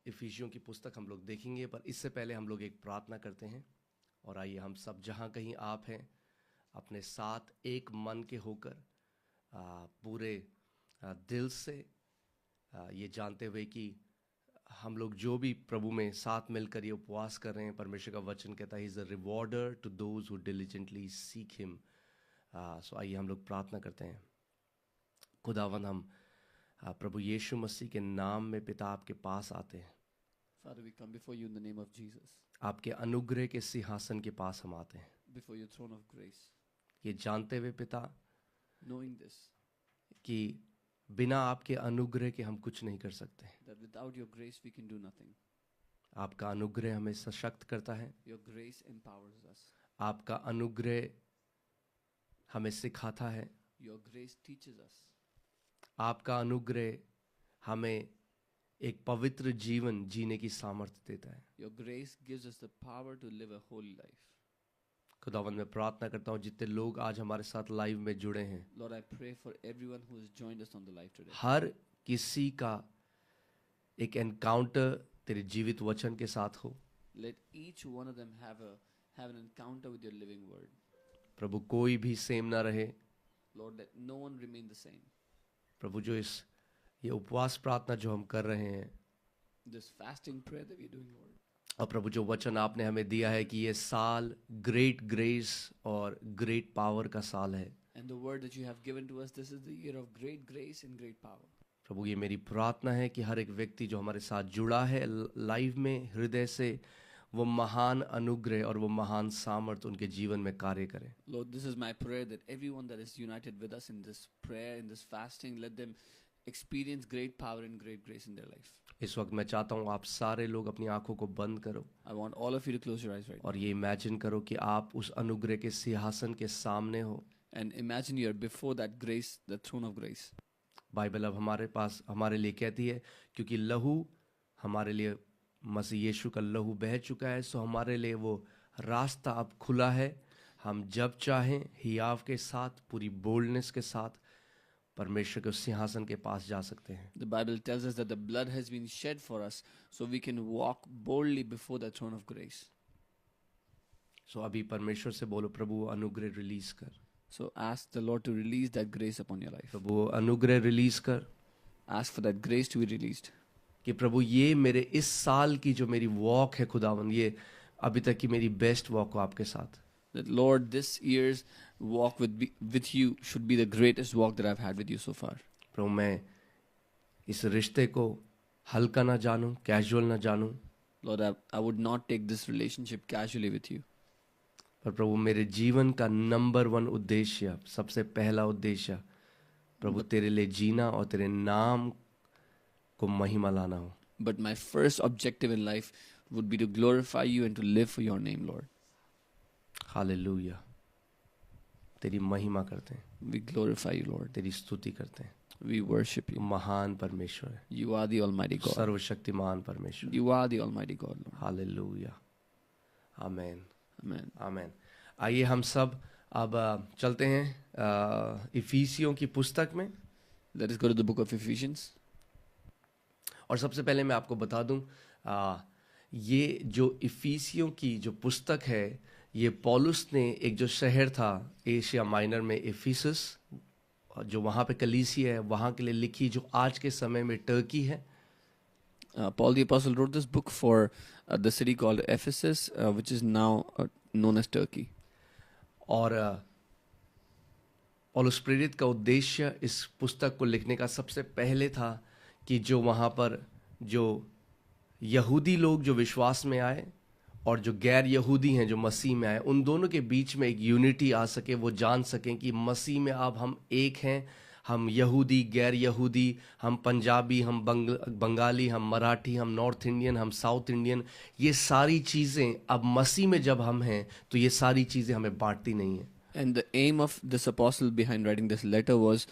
इफिसियों की पुस्तक हम लोग देखेंगे, पर इससे पहले हम लोग एक प्रार्थना करते हैं। और आइए हम सब जहाँ कहीं आप हैं अपने साथ एक मन के होकर पूरे दिल से ये जानते हुए कि हम लोग जो भी प्रभु में साथ मिलकर ये उपवास कर रहे हैं, परमेश्वर का वचन कहता है he is a rewarder to those who diligently seek him. So आइए हम लोग प्रार्थना करते हैं। खुदावंद, हम प्रभु यीशु मसीह के नाम में पिता आपके पास आते हैं। Father, we come before you in the name of Jesus, आपके अनुग्रह के सिंहासन के पास हम आते हैं, before your throne of grace, ये जानते हुए पिता knowing this, कि बिना आपके अनुग्रह के हम कुछ नहीं कर सकते। that without your grace we can do nothing. आपका अनुग्रह हमें सशक्त करता है, Your grace empowers us. आपका अनुग्रह हमें सिखाता है, Your grace teaches us. आपका अनुग्रह हमें एक पवित्र जीवन जीने की सामर्थ्य देता है। Your grace gives us the power to live a holy life. खुदावंद, मैं प्रार्थना करता हूँ जितने लोग आज हमारे साथ लाइव में जुड़े हैं, Lord, I pray for everyone who has joined us on the live today. हर किसी का एक एनकाउंटर तेरे जीवित वचन के साथ हो। Let each one of them have an encounter with your living word. प्रभु, कोई भी सेम ना रहे। Lord, let no one remain the same. प्रभु, जो ये उपवास प्रार्थना जो हम कर रहे हैं, This fasting prayer that we're doing, Lord, और प्रभु जो वचन आपने हमें दिया है कि ये साल ग्रेट ग्रेस और ग्रेट पावर का साल है, and the word that you have given to us, this is the year of great grace and great power. प्रभु ये मेरी प्रार्थना है कि हर एक व्यक्ति जो हमारे साथ जुड़ा है लाइव में हृदय से, वो महान अनुग्रह और वो महान सामर्थ उनके जीवन में कार्य करे। Lord, this is my prayer that everyone that is united with us in this prayer, in this fasting, let them experience great power and great grace in their life. इस वक्त मैं चाहता हूँ आप सारे लोग अपनी आंखों को बंद करो I want all of you to close your eyes right now और ये इमेजिन करो कि आप उस अनुग्रह के सिंहासन के सामने हो। and imagine you're before that grace, the throne of grace. Bible अब हमारे लिए कहती है, क्योंकि लहू हमारे लिए, मसीह यीशु का लहू बह चुका है, सो हमारे लिए वो रास्ता अब खुला है। हम जब चाहें हियाव के साथ, पूरी बोल्डनेस के साथ परमेश्वर के सिंहासन के पास जा सकते हैं। The Bible tells us that the blood has been shed for us so we can walk boldly before the throne of grace. सो अभी परमेश्वर से बोलो, प्रभु अनुग्रह रिलीज कर, So ask the Lord to release that grace upon your life. प्रभु अनुग्रह release कर, Ask for that grace to be released. कि प्रभु ये मेरे इस साल की जो मेरी वॉक है खुदावन, ये अभी तक की मेरी बेस्ट वॉक हो आपके साथ। That Lord, this year's walk with you should be the greatest walk that I've had with you so far. प्रभु मैं इस रिश्ते को हल्का ना जानूं, कैजुअल ना जानूं, Lord, I would not take this relationship casually with you. पर प्रभु मेरे जीवन का नंबर 1 उद्देश्य, सबसे पहला उद्देश्य प्रभु तेरे लिए जीना और तेरे नाम को महिमा लाना हो। But my first objective in life would be to glorify you and to live for your name, Lord. Hallelujah, तेरी महिमा करते हैं, We glorify you, Lord. तेरी स्तुति करते हैं। We worship तू you. महान परमेश्वर है, You are the Almighty God. सर्वशक्तिमान परमेश्वर। You are the Almighty God, Lord. Hallelujah, amen, Amen. आमेन। आइए हम सब अब चलते हैं इफिसियों की पुस्तक में। Let us go to the book of Ephesians. और सबसे पहले मैं आपको बता दूं, ये जो इफिसियों की जो पुस्तक है, ये पौलुस ने एक जो शहर था एशिया माइनर में, इफिसस, जो वहाँ पे कलीसिया है, वहाँ के लिए लिखी, जो आज के समय में टर्की है। Paul the Apostle wrote this book for the city called Ephesus, which is now known as Turkey. और पौलुस प्रेरित का उद्देश्य इस पुस्तक को लिखने का सबसे पहले था कि जो वहाँ पर जो यहूदी लोग जो विश्वास में आए और जो गैर यहूदी हैं जो मसीह में आए, उन दोनों के बीच में एक यूनिटी आ सके, वो जान सकें कि मसीह में अब हम एक हैं। हम यहूदी, गैर यहूदी, हम पंजाबी, हम बंगाली, हम मराठी, हम नॉर्थ इंडियन, हम साउथ इंडियन, ये सारी चीज़ें अब मसीह में जब हम हैं तो ये सारी चीज़ें हमें बांटती नहीं हैं। And the aim of this apostle behind writing this letter was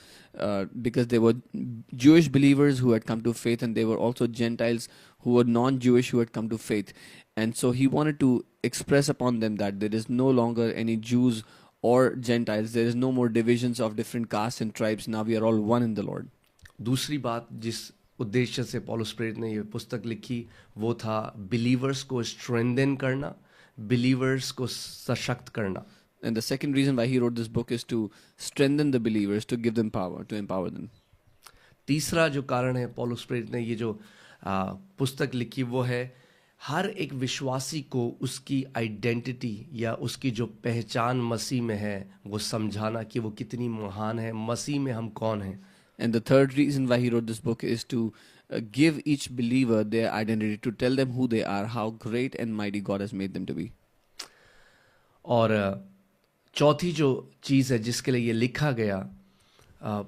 because they were Jewish believers who had come to faith, and they were also Gentiles who were non-Jewish who had come to faith. And so he wanted to express upon them that there is no longer any Jews or Gentiles. There is no more divisions of different castes and tribes. Now we are all one in the Lord. दूसरी बात जिस उद्देश्य से पौलुस प्रेरित ने ये पुस्तक लिखी वो था बिलीवर्स को स्ट्रेंथन करना, बिलीवर्स को सशक्त करना. And the second reason why he wrote this book is to strengthen the believers, to give them power, to empower them. तीसरा जो कारण है पौलुस प्रेरित ने ये जो पुस्तक लिखी वो है हर एक विश्वासी को उसकी आइडेंटिटी या उसकी जो पहचान मसीह में है वो समझाना कि वो कितनी महान है, मसीह में हम कौन हैं. And the third reason why he wrote this book is to give each believer their identity, to tell them who they are, how great and mighty God has made them to be. और चौथी जो चीज़ है जिसके लिए ये लिखा गया,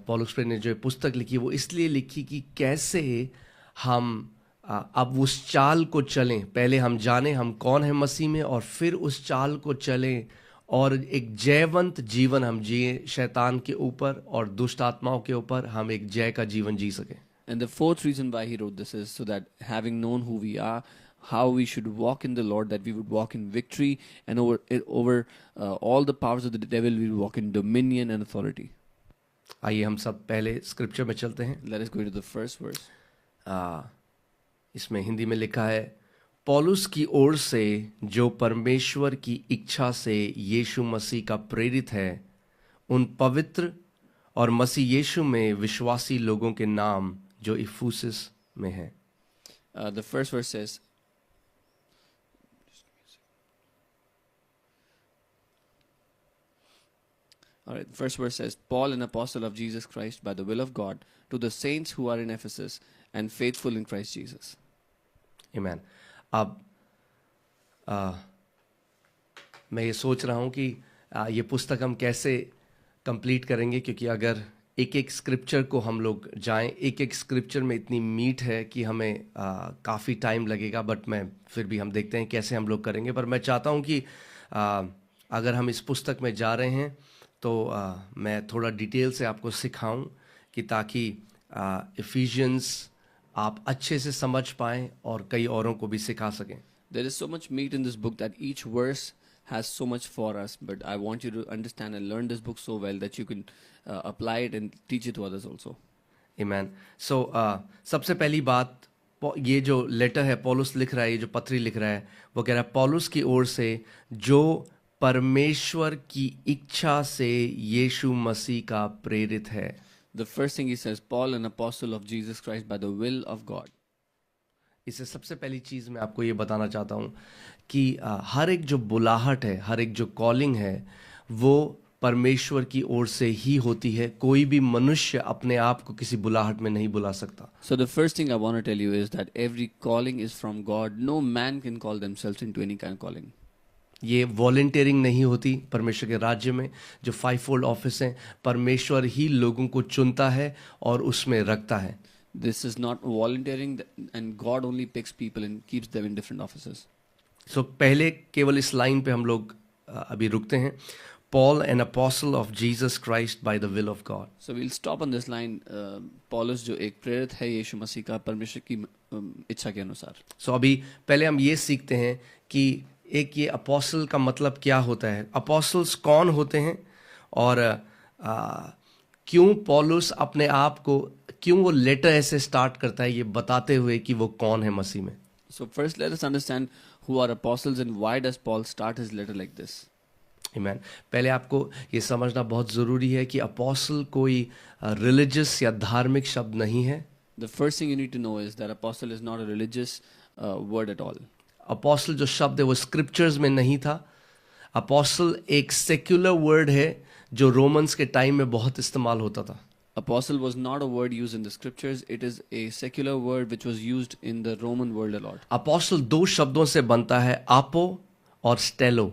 पौलुस प्रेरित ने जो ये पुस्तक लिखी वो इसलिए लिखी कि कैसे हम अब उस चाल को चलें. पहले हम जाने हम कौन है मसीह में और फिर उस चाल को चलें और एक जयवंत जीवन हम जिए शैतान के ऊपर और दुष्ट आत्माओं के ऊपर, हम एक जय का जीवन जी सकें. And the fourth reason why he wrote this is so that having known who we are, how we should walk in the Lord, that we would walk in victory, and over all the powers of the devil, we would walk in dominion and authority. आइए हम सब पहले scripture में चलते हैं. Let us go to the first verse. इसमें हिंदी में लिखा है, पौलुस की ओर से जो परमेश्वर की इच्छा से यीशु मसीह का प्रेरित है, उन पवित्र और मसीह यीशु में विश्वासी लोगों के नाम जो इफुसस में है. The first verse says, all right, the first verse says, Paul, an apostle of Jesus Christ by the will of God, to the saints who are in Ephesus and faithful in Christ Jesus. Amen. अब मैं ये सोच रहा हूँ कि ये पुस्तक हम कैसे कंप्लीट करेंगे, क्योंकि अगर एक एक स्क्रिप्चर को हम लोग जाएं, एक एक स्क्रिप्चर में इतनी मीट है कि हमें काफ़ी टाइम लगेगा. बट मैं फिर भी हम देखते हैं कैसे हम लोग करेंगे. पर मैं चाहता हूँ कि अगर हम इस पुस्तक में जा रहे हैं तो मैं थोड़ा डिटेल से आपको सिखाऊं कि ताकि इफिशियंस आप अच्छे से समझ पाएं और कई औरों को भी सिखा सकें. There is so much meat in this book that each verse has so much for us, but I want you to understand and learn this book so well that you can apply it and teach it to others also. Amen. So सबसे पहली बात, ये जो letter है पौलुस लिख रहा है, ये जो पत्री लिख रहा है, वो कह रहा है पौलुस की ओर से जो परमेश्वर की इच्छा से यीशु मसीह का प्रेरित है. The first thing he says, Paul, an apostle of Jesus Christ by the will of God. इससे सबसे पहली चीज़ मैं आपको ये बताना चाहता हूँ कि हर एक जो बुलाहट है, हर एक जो कॉलिंग है, वो परमेश्वर की ओर से ही होती है. कोई भी मनुष्य अपने आप को किसी बुलाहट में नहीं बुला सकता. So the first thing I want to tell you is that every calling is from God. No man can call themselves into any kind of calling. ये वॉलंटियरिंग नहीं होती. परमेश्वर के राज्य में जो 5-fold ऑफिस हैं, परमेश्वर ही लोगों को चुनता है और उसमें रखता है. This is not volunteering, and God only picks people and keeps them in different offices. So पहले केवल इस लाइन पे हम लोग अभी रुकते हैं. Paul, an apostle of Jesus Christ by the will of God. So we'll stop on this line. Paulus जो एक प्रेरित है यीशु मसीह का परमेश्वर की इच्छा के अनुसार. So अभी पहले हम ये सीखते हैं कि एक ये अपोस्टल का मतलब क्या होता है, अपोस्टल्स कौन होते हैं और क्यों पौलुस अपने आप को, क्यों वो लेटर ऐसे स्टार्ट करता है ये बताते हुए कि वो कौन है मसीह में. So first let us understand who are apostles and why does Paul start his letter like this. Amen. पहले आपको ये समझना बहुत ज़रूरी है कि अपोस्टल कोई रिलीजियस या धार्मिक शब्द नहीं है. The first thing you need to know is that apostle is not a religious word at all. Apostle जो शब्द है वो स्क्रिप्चर्स में नहीं था. अपोस्टल एक सेक्युलर वर्ड है जो रोमन्स के टाइम में बहुत इस्तेमाल होता था. Apostle was not a word used in the scriptures. It is a secular word which was used in the Roman world a lot. Apostle दो शब्दों से बनता है, आपो और स्टेलो.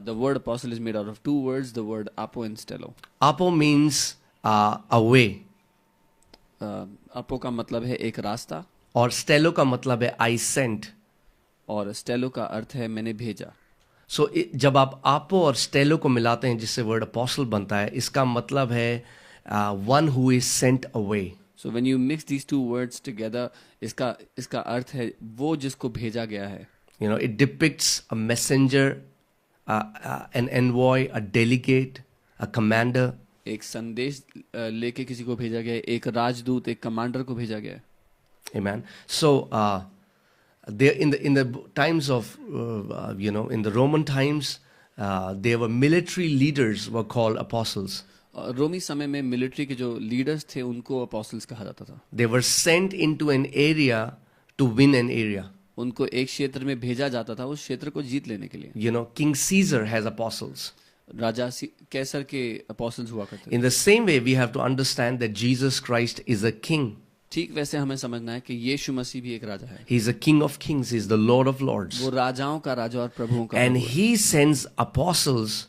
The word apostle is made out of two words, the word apo and stello. Apo means a way. Apo का मतलब है एक रास्ता. और स्टेलो का मतलब है I sent. और स्टेलो का अर्थ है मैंने भेजा. So जब आप आपो और स्टेलो को मिलाते हैं जिससे वर्ड अपोस्टल बनता है, इसका मतलब है one who is sent away. So when you mix these two words together, इसका अर्थ है वो जिसको भेजा गया है. You know, it depicts a messenger, an envoy, a delegate, a commander. एक संदेश लेके किसी को भेजा गया है, एक राजदूत, एक कमांडर को भेजा गया है. Amen. So, there in the times of in the Roman times, there were military leaders were called apostles. रोमी समय में मिलिट्री के जो लीडर्स थे उनको अपोस्टल्स कहा जाता था. They were sent into an area to win an area. उनको एक क्षेत्र में भेजा जाता था उस क्षेत्र को जीत लेने के लिए. You know, King Caesar has apostles. राजा कैसर के अपोस्टल्स हुआ करते थे. In the same way, we have to understand that Jesus Christ is a king. ठीक वैसे हमें समझना है कि यीशु मसीह भी एक राजा है. He's a king of kings. He's the Lord of lords. वो राजाओं का राजा और प्रभुओं का And प्रभु है. he sends apostles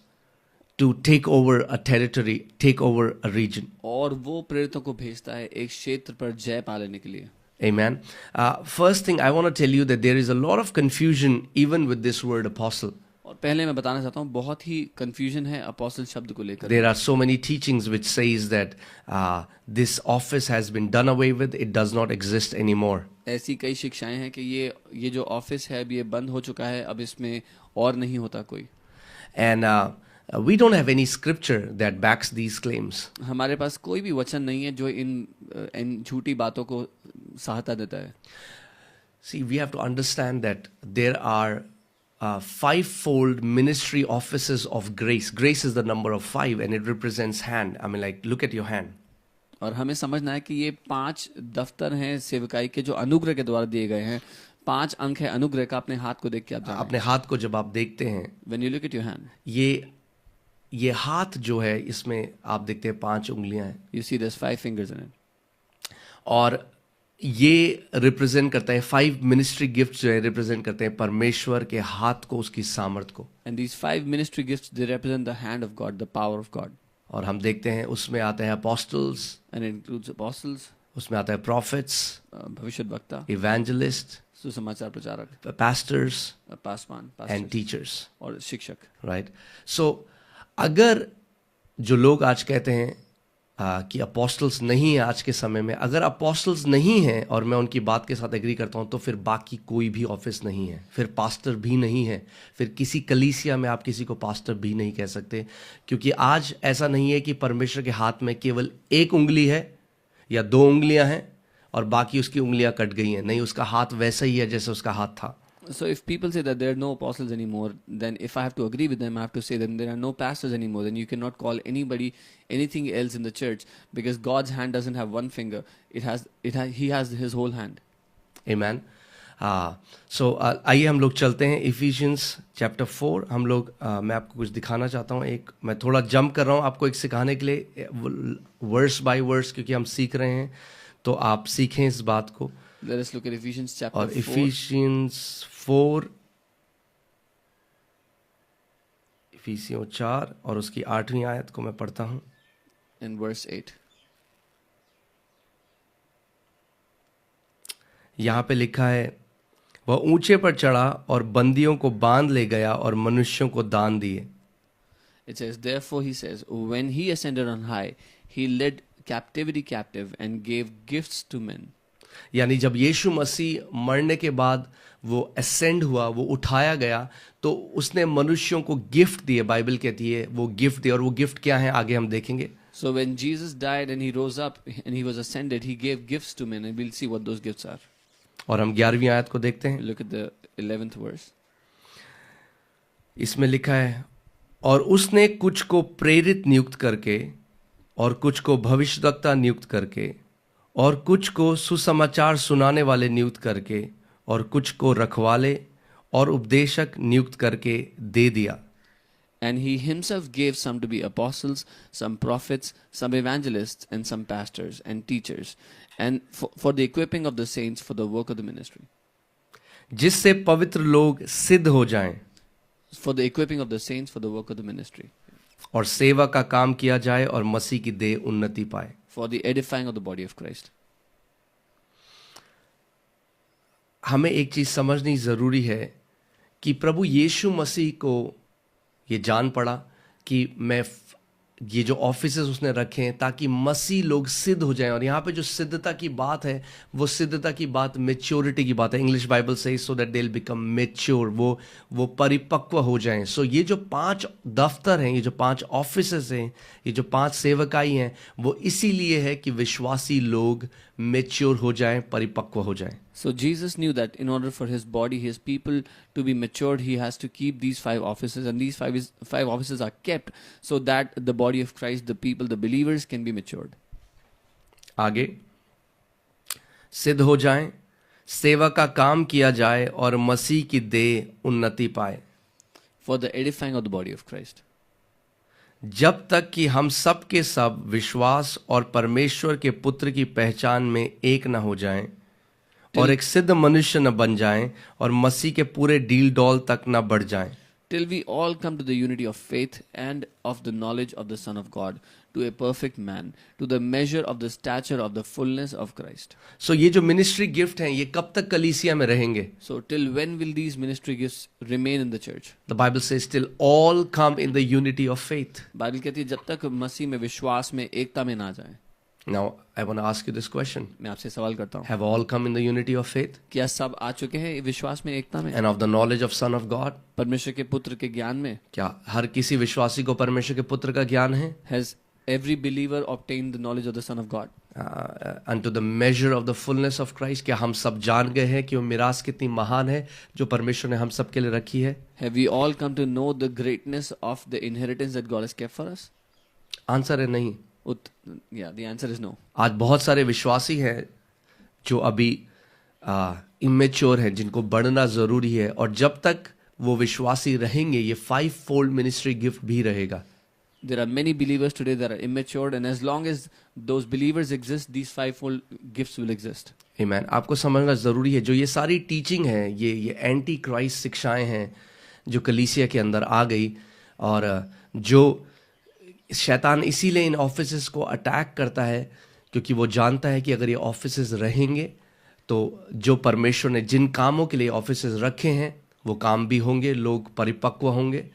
to take over a territory, take over a region. और वो प्रेरितों को भेजता है एक क्षेत्र पर जय पा लेने के लिए. Amen. First thing I want to tell you that there is a lot of confusion even with this word apostle. और पहले मैं बताना चाहता हूँ बहुत ही कंफ्यूजन है अपोस्टल शब्द को लेकर. There are so many teachings which says that this office has been done away with. It does not exist anymore. ऐसी कई शिक्षाएं हैं कि ये जो ऑफिस है अब ये बंद हो चुका है, अब इसमें और नहीं होता कोई. And we don't have any scripture that backs these claims. हमारे पास कोई भी वचन नहीं है जो इन झूठी बातों को सहायता देता है. See, we have to understand that there are fivefold ministry offices of grace. Grace is the number of 5 and it represents hand. I mean, like, look at your hand. और हमें समझना है कि ये 5 दफ्तर हैं सेवकाई के जो अनुग्रह के द्वारा दिए गए हैं. 5 अंक है अनुग्रह का. अपने हाथ को देख के आप जानें. अपने हाथ को जब आप देखते हैं, When you look at your hand, ये हाथ जो है इसमें आप देखते हैं 5 उंगलियां हैं. you see there's 5 fingers in it. और ये रिप्रेजेंट करता है 5 मिनिस्ट्री गिफ्ट जो है रिप्रेजेंट करते हैं परमेश्वर के हाथ को, उसकी सामर्थ को. And these 5 ministry gifts, they represent the hand of God, the power of God. और हम देखते हैं उसमें आता है apostles, And it includes apostles, उसमें आता है prophets, भविष्यद्वक्ता, evangelist, सुसमाचार प्रचारक, pastors पासवान, and teachers, और शिक्षक. right? So अगर जो लोग आज कहते हैं कि apostles नहीं है आज के समय में, अगर apostles नहीं है और मैं उनकी बात के साथ एग्री करता हूँ, तो फिर बाकी कोई भी ऑफिस नहीं है, फिर पास्टर भी नहीं है, फिर किसी कलीसिया में आप किसी को पास्टर भी नहीं कह सकते. क्योंकि आज ऐसा नहीं है कि परमेश्वर के हाथ में केवल 1 उंगली है या 2 उंगलियां हैं और बाकी उसकी उंगलियां कट गई हैं. नहीं, उसका हाथ वैसा ही है जैसे उसका हाथ था. So if people say that there are no apostles anymore, then if I have to agree with them, I have to say that there are no pastors anymore. Then you cannot call anybody anything else in the church, because God's hand doesn't have one finger. He has his whole hand. Amen. So आइए हम लोग चलते हैं Ephesians chapter 4. हम लोग मैं आपको कुछ दिखाना चाहता हूँ. मैं थोड़ा जंप कर रहा हूँ आपको एक सिखाने के लिए, वर्स बाय वर्स, क्योंकि हम सीख रहे हैं, तो आप सीखें इस बात को. Let us look at Ephesians chapter और 4. Ephesians 4, इफिसियों 4 और उसकी 8वीं आयत को मैं पढ़ता हूँ. In verse 8. यहाँ पे लिखा है, वह ऊंचे पर चढ़ा और बंदियों को बांध ले गया और मनुष्यों को दान दिए. It says, therefore he says, when he ascended on high, he led captivity captive and gave gifts to men. यानी जब यीशु मसीह मरने के बाद वो असेंड हुआ, वो उठाया गया, तो उसने मनुष्यों को गिफ्ट दिए. बाइबल कहती है वो गिफ्ट दिए, और वो गिफ्ट क्या है आगे हम देखेंगे. So when Jesus died and he rose up and he was ascended, he gave gifts to men, and we'll see what those gifts are. और हम 11वीं आयत को देखते हैं. Look at the 11th verse. इसमें लिखा है, और उसने कुछ को प्रेरित नियुक्त करके, और कुछ को भविष्यद्वक्ता नियुक्त करके, और कुछ को सुसमाचार सुनाने वाले नियुक्त करके, और कुछ को रखवाले और उपदेशक नियुक्त करके दे दिया. And he himself gave some to be apostles, some prophets, some evangelists, and some pastors and teachers, and for the equipping of the saints for the work of the ministry. जिससे पवित्र लोग सिद्ध हो जाएं, For the equipping of the saints for the work of the ministry. और सेवा का काम किया जाए और मसीह की देह उन्नति पाए. For the edifying of the body of Christ. हमें एक चीज समझनी जरूरी है कि प्रभु यीशु मसीह को ये जान पड़ा कि मैं ये जो ऑफिसेस उसने रखे हैं ताकि मसीह लोग सिद्ध हो जाएं. और यहाँ पे जो सिद्धता की बात है, वो सिद्धता की बात मैच्योरिटी की बात है. इंग्लिश बाइबल से so that they will become mature, वो परिपक्व हो जाएं. सो ये जो 5 दफ्तर हैं, ये जो 5 ऑफिसेस हैं, ये जो 5 सेवकाई हैं, वो इसीलिए है कि विश्वासी लोग मेच्योर हो जाएं, परिपक्व हो जाएं. So Jesus knew that in order for his body, his people to be matured, he has to keep these 5 offices, and these five offices are kept so that the body of Christ, the people, the believers can be matured. आगे, सिद्ध हो जाएं, सेवा का काम किया जाए और मसीह की देह उन्नति पाए. For the edifying of the body of Christ. जब तक कि हम सब के सब विश्वास और परमेश्वर के पुत्र की पहचान में एक न हो जाएं और एक सिद्ध मनुष्य न बन जाएं और मसीह के पूरे डील डॉल तक न बढ़ जाएं. Till we all come to the unity of faith and of the knowledge of the Son of God, to a perfect man, to the measure of the stature of the fullness of Christ. So ये जो ministry gift हैं, ये कब तक कलीसिया में रहेंगे? So till when will these ministry gifts remain in the church? The Bible says till all come in the unity of faith. Bible कहती है जब तक मसीह में विश्वास में एकता में ना जाए. Now I want to ask you this question. मैं आपसे सवाल करता हूँ, Have all come in the unity of faith क्या सब आ चुके हैं विश्वास में एकता में, and of the knowledge of Son of God? परमेश्वर के पुत्र के ज्ञान में? क्या हर किसी विश्वासी को परमेश्वर के पुत्र का ज्ञान है? Has every believer obtained the knowledge of the Son of God? Unto the measure of the fullness of Christ. क्या हम सब जान गए हैं कि वो मिरास कितनी महान है जो परमेश्वर ने हम सब के लिए रखी है? Have we all come to know the greatness of the inheritance that God has kept for us? Answer है नहीं. Yeah, the answer is no. आज बहुत सारे विश्वासी हैं जो अभी इमेच्योर हैं, जिनको बढ़ना जरूरी है, और जब तक वो विश्वासी रहेंगे ये 5-fold मिनिस्ट्री गिफ्ट भी रहेगा. There are many believers today that are immature, and as long as those believers exist, these 5-fold gifts will exist. Amen. आपको समझना जरूरी है, जो ये सारी टीचिंग है, ये एंटी क्राइस्ट शिक्षाएं हैं जो कलीसिया के अंदर आ गई, और जो शैतान इसीलिए इन ऑफिसेस को अटैक करता है क्योंकि वो जानता है कि अगर ये ऑफिसेस रहेंगे तो जो परमेश्वर ने जिन कामों के लिए ऑफिसेस रखे हैं वो काम भी होंगे, लोग परिपक्व होंगे,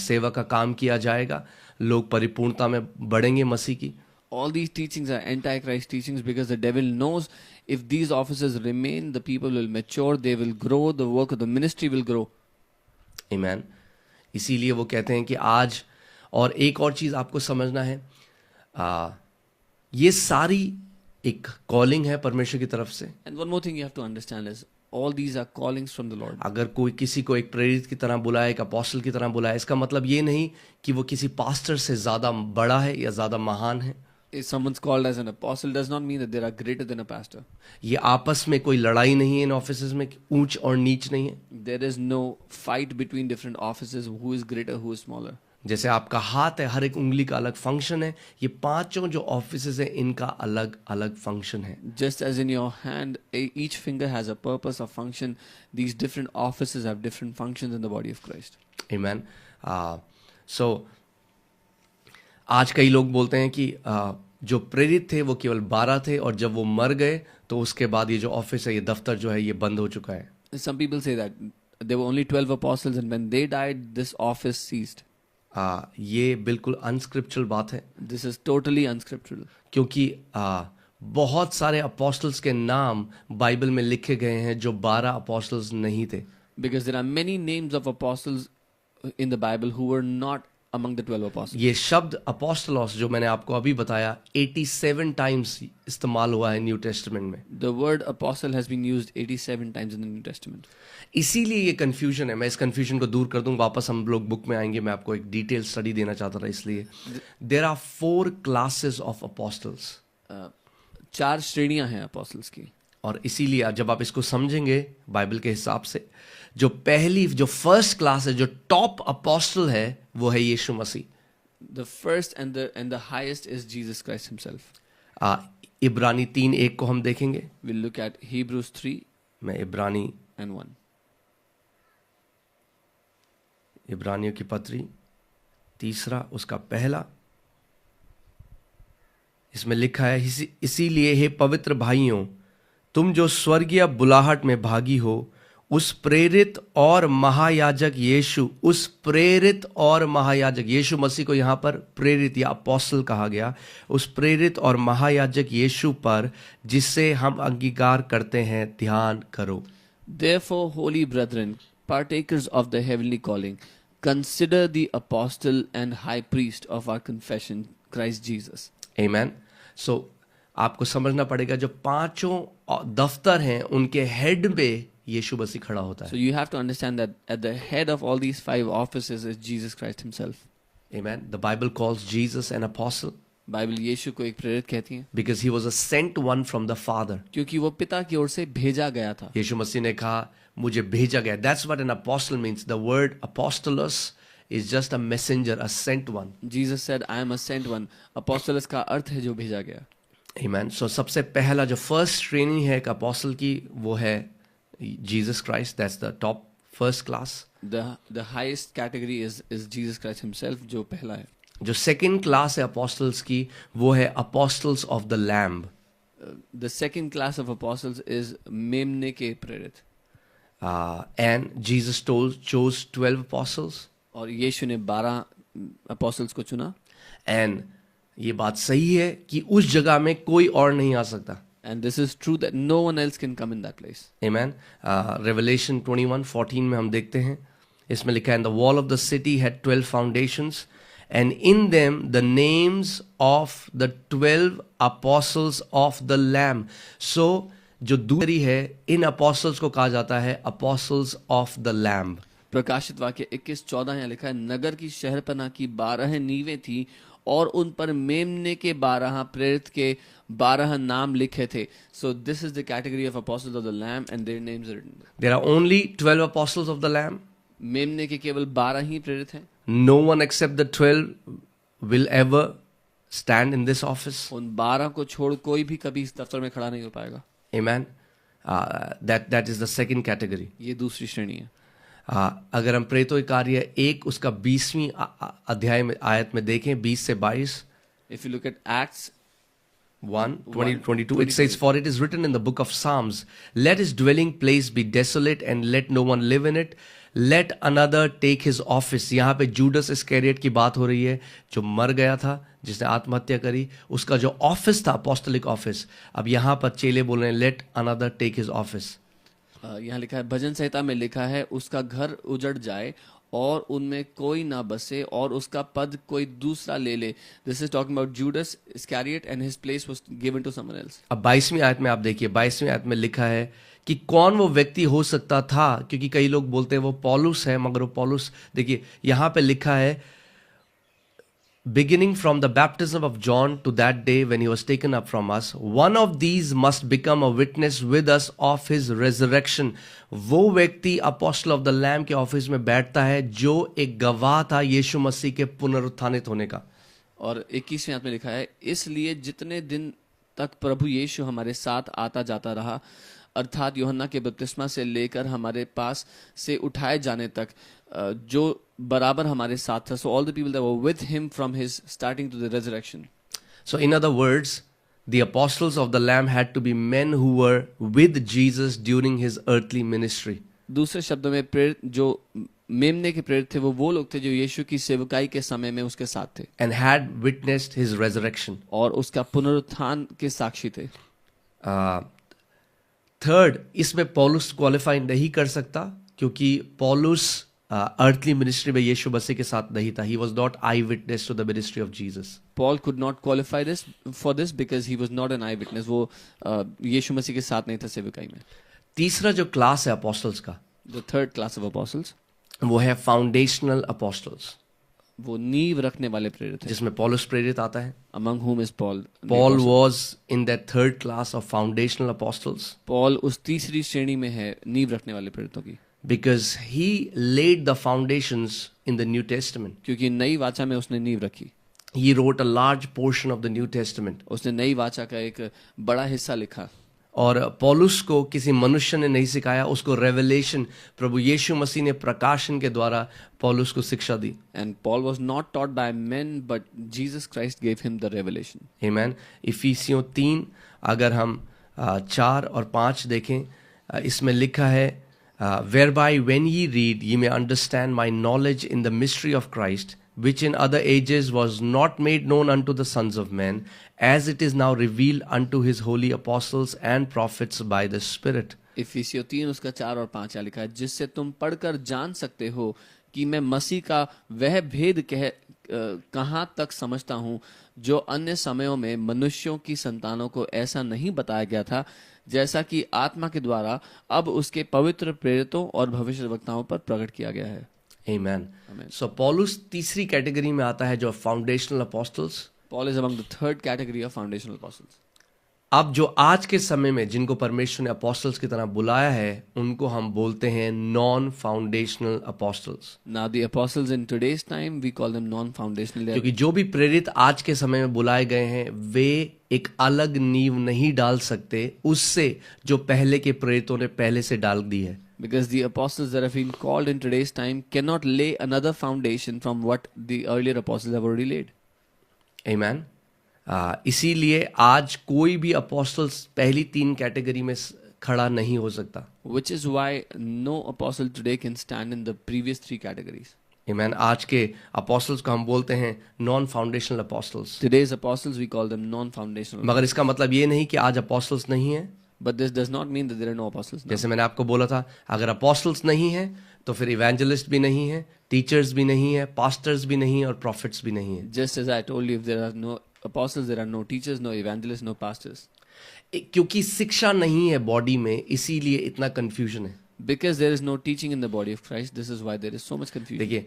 सेवा का काम किया जाएगा, लोग परिपूर्णता में बढ़ेंगे मसीह की. All these teachings are anti-Christ teachings because the devil knows if these offices remain, the people will mature, they will grow, the work of the ministry will grow. Amen. इसीलिए वो कहते हैं कि आज, और एक और चीज आपको समझना है, ये सारी एक कॉलिंग है परमेश्वर की तरफ से. And one more thing you have to understand is all these are callings from the Lord. अगर कोई किसी को एक प्रेरित की तरह बुलाए, एक अपोस्टल की तरह बुलाए, इसका मतलब ये नहीं कि वो किसी पास्टर से ज्यादा बड़ा है या ज्यादा महान है. If someone's called as an apostle does not mean that they are greater than a pastor. ये आपस में कोई लड़ाई नहीं है इन ऑफिसेस में, ऊंच और नीच नहीं है. There is no fight between different offices, who is greater, who is smaller. जैसे आपका हाथ है, हर एक उंगली का अलग फंक्शन है, ये पांचों जो ऑफिसेस हैं इनका अलग अलग फंक्शन है. Just as in your hand, each finger has a purpose or function, these different offices have different functions in the body of Christ. Amen. So आज कई लोग बोलते हैं कि जो प्रेरित थे वो केवल 12 थे, और जब वो मर गए तो उसके बाद ये जो ऑफिस है, ये दफ्तर जो है, ये बंद हो चुका है. Some people say that there were only 12 apostles and when they died, this office ceased. ये बिल्कुल अनस्क्रिप्चुरल बात है. This is totally unscriptural. क्योंकि बहुत सारे अपोस्टल्स के नाम बाइबल में लिखे गए हैं जो 12 अपोस्टल्स नहीं थे. Because there are many names of apostles in the Bible who were not among the 12 apostles. ये शब्द अपोस्टलोस जो मैंने आपको अभी बताया 87 टाइम्स इस्तेमाल हुआ है न्यू टेस्टामेंट में. The word apostle has been used 87 times in the New Testament. इसीलिए ये कंफ्यूजन है. मैं इस कंफ्यूजन को दूर कर दूं, वापस हम लोग बुक में आएंगे. मैं आपको एक डिटेल स्टडी देना चाहता था. इसलिए there are 4 classes of apostles. 4 श्रेणियां हैं apostles की. और इसीलिए जब आप इसको समझेंगे बाइबल के हिसाब से, जो पहली, जो फर्स्ट क्लास है, जो टॉप अपोस्टल है, वो है यीशु मसीह. The first and the highest is Jesus Christ himself. इब्रानी 3:1 को हम देखेंगे. We'll look at Hebrews 3 मैं इब्रानी and 1. इब्रानियों की पत्री 3 उसका 1 इसमें लिखा है, इसीलिए हे पवित्र भाइयों, तुम जो स्वर्गीय बुलाहट में भागी हो, उस प्रेरित और महायाजक यीशु मसीह को यहाँ पर प्रेरित या अपोस्टल कहा गया, उस प्रेरित और महायाजक यीशु पर जिससे हम अंगीकार करते हैं ध्यान करो. Therefore, holy brethren, partakers of the heavenly calling, consider the apostle and high priest of our confession, Christ Jesus. Amen. So आपको समझना पड़ेगा जो पांचों दफ्तर हैं उनके हेड पे यीशु मसीह खड़ा होता So है. you have to understand that at the head of all these 5 offices is Jesus Christ himself. Amen. The Bible calls Jesus an apostle Bible यीशु को एक प्रेरित कहती है because he was a sent one from the Father. क्योंकि वो पिता की ओर से भेजा गया था. यीशु मसीह ने कहा मुझे भेजा गया. That's what an apostle means. The word apostolos is just a messenger, a sent one. Jesus said, I am a sent one. Apostolos का अर्थ है जो भेजा गया. Amen. So सबसे पहला जो फर्स्ट ट्रेनिंग है एक अपोस्टल की वो है Jesus Christ. That's the top first class. The highest category is Jesus Christ himself जो पहला है. जो सेकंड क्लास है अपोस्टल्स की वो है apostles of the lamb. The second class of apostles is मेमने के प्रेरित. And Jesus chose 12 apostles. और यीशु ने 12 apostles को चुना. And ये बात सही है कि उस जगह में कोई और नहीं आ सकता. And this is true that no one else can come in that place. Amen. Revelation 21:14 में हम देखते हैं इसमें लिखा है and the wall of the city had 12 foundations and in them the names of the 12 apostles of the Lamb. So जो दूसरी है इन apostles को कहा जाता है apostles of the Lamb. प्रकाशित वाक्य 21:14 यहाँ लिखा है नगर की शहरपनाह की 12 नींवें थी और उन पर मेमने के 12 प्रेरित के 12 नाम लिखे थे. So this is the category of apostles of the Lamb and their names are written. There are only 12 apostles of the Lamb. मेमने के केवल 12 ही प्रेरित हैं. No one except the 12 will ever stand in this office. उन 12 को छोड़ कोई भी कभी इस दफ्तर में खड़ा नहीं हो पाएगा. Amen. That is the second category. ये दूसरी श्रेणी है. अगर हम प्रेरितों के कार्य एक उसका 20वीं अध्याय में आयत में देखें 20 से 22. If you look at Acts 1:20-22, it says, For it is written in the book of Psalms, Let his dwelling place be desolate and let no one live in it. Let another take his office. यहाँ पे Judas Iscariot की बात हो रही है जो मर गया था जिसने आत्महत्या करी. उसका जो ऑफिस था अपोस्टलिक ऑफिस अब यहाँ पर चेले बोल रहे हैं let another take his office. यहाँ लिखा है भजन संहिता में लिखा है उसका घर उजड़ जाए और उनमें कोई ना बसे और उसका पद कोई दूसरा ले ले. This is talking about Judas Iscariot and his place was given to someone else. अब 22वीं आयत में आप देखिए 22वीं आयत में लिखा है कि कौन वो व्यक्ति हो सकता था क्योंकि कई लोग बोलते हैं वो पौलुस है मगर वो पौलुस देखिए यहाँ पे लिखा है beginning from the baptism of John to that day when he was taken up from us, one of these must become a witness with us of his resurrection. वो व्यक्ति अपोस्टल ऑफ द लैम्ब के office में बैठता है जो एक गवाह था यीशु मसीह के पुनरुत्थानित होने का. और 21वें आयत में लिखा है इसलिए जितने दिन तक प्रभु यीशु हमारे साथ आता जाता रहा अर्थात यूहन्ना के बपतिस्मा से लेकर हमारे पास से उठाए जाने तक जो बराबर हमारे साथ था. So all the people that were with him from his starting to the resurrection. So in other words, the apostles of the Lamb had to be men who were with Jesus during his earthly ministry. दूसरे शब्दों में प्रेरित जो मेमने के प्रेरित थे वो लोग थे जो यीशु की सेवकाई के समय में उसके साथ थे and had witnessed his resurrection. और उसका पुनरुत्थान के साक्षी थे. थर्ड इसमें पौलुस क्वालिफाई नहीं कर सकता क्योंकि पौलुस earthly ministry में यीशु मसीह के साथ नहीं था. He was not eyewitness to the ministry of Jesus. Paul could not qualify this for this because he was not an eyewitness. वो यीशु मसीह के साथ नहीं था सेवकाई में. तीसरा जो क्लास है apostles का The third class of apostles वो है foundational apostles. वो नींव रखने वाले प्रेरित हैं जिसमें पौलुस प्रेरित आता है. Among whom is Paul. Paul was in that third class of foundational apostles. Paul उस तीसरी श्रेणी में है नींव रखने वाले प्रेरितों की. Because he laid the foundations in the New Testament. क्योंकि नई वाचा में उसने नींव रखी. He wrote a large portion of the New Testament. उसने नई वाचा का एक बड़ा हिस्सा लिखा. और पौलुस को किसी मनुष्य ने नहीं सिखाया उसको रेवलेशन प्रभु यीशु मसीह ने प्रकाशन के द्वारा पौलुस को शिक्षा दी. And Paul was not taught by men but Jesus Christ gave him the revelation. Amen. इफिसियों 3 अगर हम 4 और 5 देखें इसमें लिखा है whereby when ye read ye may understand my knowledge in the mystery of Christ which in other ages was not made known unto the sons of men as it is now revealed unto his holy apostles and prophets by the Spirit. इफिसियों 3 उसका 4 और 5 लिखा है जिससे तुम पढ़कर जान सकते हो कि मैं मसीह का वह भेद कहाँ तक समझता हूँ जो अन्य समयों में मनुष्यों की संतानों को ऐसा नहीं बताया गया था, जैसा कि आत्मा के द्वारा अब उसके पवित्र प्रेरितों और भविष्यवक्ताओं पर प्रकट किया गया है। Amen. Amen. So पौलुस तीसरी कैटेगरी में आता है जो foundational apostles. Paul is among the third category of foundational apostles. अब जो आज के समय में जिनको परमेश्वर ने अपोस्टल्स की तरह बुलाया है उनको हम बोलते हैं non foundational apostles. Now the apostles in today's time, we call them non-foundational. क्योंकि जो भी प्रेरित आज के समय में बुलाए गए हैं वे एक अलग नींव नहीं डाल सकते उससे जो पहले के प्रेरितों ने पहले से डाल दी है। Because the apostles that have been called in today's time cannot lay another foundation from what the earlier apostles have already laid. Amen. इसीलिए आज कोई भी अपोस्टल्स पहली तीन कैटेगरी में खड़ा नहीं हो सकता। Which is why no apostle today can stand in the previous three categories. Amen. आज के अपोस्टल्स को हम बोलते हैं non foundational apostles. Today's apostles we call them non-foundational. मगर इसका मतलब ये नहीं कि आज अपोस्टल्स नहीं है। But this does not mean that there are no apostles now. जैसे मैंने आपको बोला था, अगर अपोस्टल्स नहीं है तो फिर इवेंजलिस्ट भी नहीं है, टीचर्स भी नहीं है, पास्टर्स भी नहीं है और प्रॉफिट्स भी नहीं है। Just as I told you, if there are no apostles, there are no teachers, no evangelists, no pastors. क्योंकि शिक्षा नहीं है बॉडी में, इसीलिए इतना कंफ्यूजन है। Because there is no teaching in the body of Christ, this is why there is so much confusion. देखिए,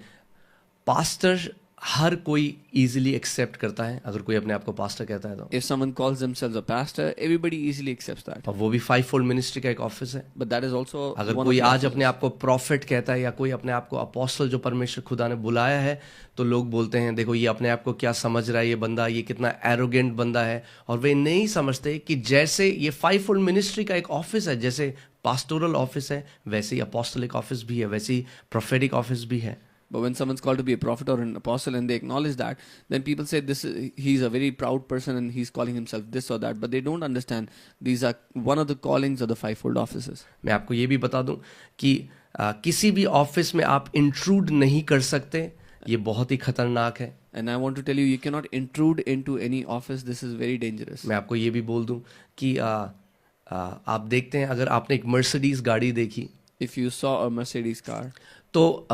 pastor हर कोई इजीली एक्सेप्ट करता है अगर कोई अपने आप को पास्टर कहता है तो। If someone calls themselves a pastor, everybody easily accepts that. और वो भी फाइव फोल्ड मिनिस्ट्री का एक ऑफिस है। But that is also अगर one कोई of the आज अपने आप को प्रॉफिट कहता है या कोई अपने आप को अपोस्टल जो परमेश्वर खुदा ने बुलाया है तो लोग बोलते हैं देखो ये अपने आप को क्या समझ रहा है, ये बंदा ये कितना एरोगेंट बंदा है। और वे नहीं समझते कि जैसे ये फाइव फोल्ड मिनिस्ट्री का एक ऑफिस है, जैसे पास्टोरल ऑफिस है वैसे ही अपोस्टलिक ऑफिस भी है, वैसे ही प्रोफेटिक ऑफिस भी है। But when someone's called to be a prophet or an apostle and they acknowledge that, then people say he's a very proud person and he's calling himself this or that. But they don't understand these are one of the callings of the fivefold offices. मैं आपको ये भी बता दूं कि किसी भी office में आप इंट्रूड नहीं कर सकते, ये बहुत ही खतरनाक है। And I want to tell you, you cannot intrude into any office. This is very dangerous. मैं आपको ये भी बोल दूं कि आप देखते हैं अगर आपने एक मर्सिडीज गाड़ी देखी, If you saw a Mercedes car, तो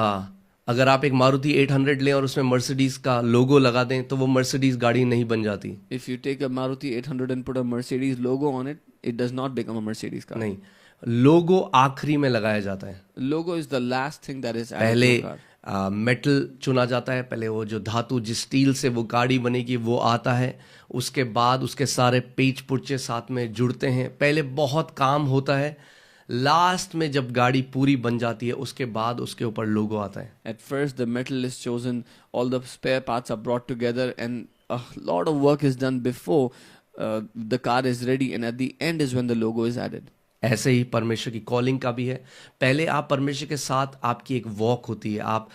अगर आप एक मारुति 800 लें और उसमें मर्सिडीज का लोगो लगा दें तो वो मर्सिडीज गाड़ी नहीं बन जाती। if you take a Maruti 800 and put a Mercedes logo on it, it does not become a Mercedes car. नहीं, लोगो आखिरी में लगाया जाता है। Logo is the last thing that is added पहले to a car. मेटल चुना जाता है, पहले वो जो धातु जिस स्टील से वो गाड़ी बनेगी वो आता है, उसके बाद उसके सारे पेच पुर्चे साथ में जुड़ते हैं, पहले बहुत काम होता है, लास्ट में जब गाड़ी पूरी बन जाती है उसके बाद उसके ऊपर लोगो आता है। At first, the metal is chosen, all the spare parts are brought together, and a lot of work is done before the car is ready, and at the end is when the logo is added. ऐसे ही परमेश्वर की calling का भी है। पहले आप परमेश्वर के साथ आपकी एक वॉक होती है। आप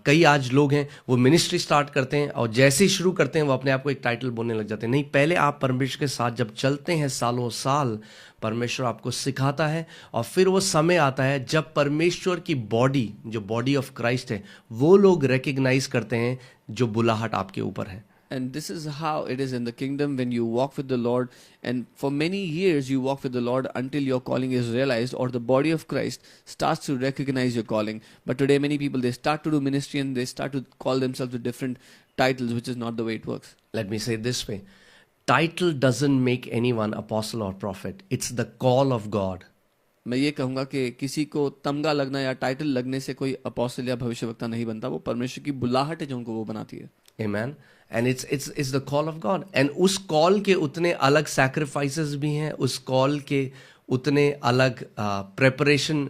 कई आज लोग हैं वो मिनिस्ट्री स्टार्ट करते हैं और जैसे ही शुरू करते हैं वो अपने आप को एक टाइटल बोलने लग जाते हैं। नहीं, पहले आप परमेश्वर के साथ जब चलते हैं सालों साल, परमेश्वर आपको सिखाता है और फिर वो समय आता है जब परमेश्वर की बॉडी, जो बॉडी ऑफ क्राइस्ट है, वो लोग रिकग्नाइज करते हैं जो बुलाहट आपके ऊपर है। And this is how it is in the kingdom when you walk with the Lord, and for many years you walk with the Lord until your calling is realized or the body of Christ starts to recognize your calling. But today many people, they start to do ministry and they start to call themselves with different titles, which is not the way it works. Let me say it this way. Title doesn't make anyone apostle or prophet. It's the call of God. मैं ये कहूँगा कि किसी को तमगा लगना या title लगने से कोई अपोस्टल या भविष्यवक्ता नहीं बनता, वो परमेश्वर की बुलाहट है जो उनको वो बनाती है। Amen. And it's the call of God. And उस कॉल के उतने अलग sacrifices भी हैं, उस कॉल के उतने अलग preparation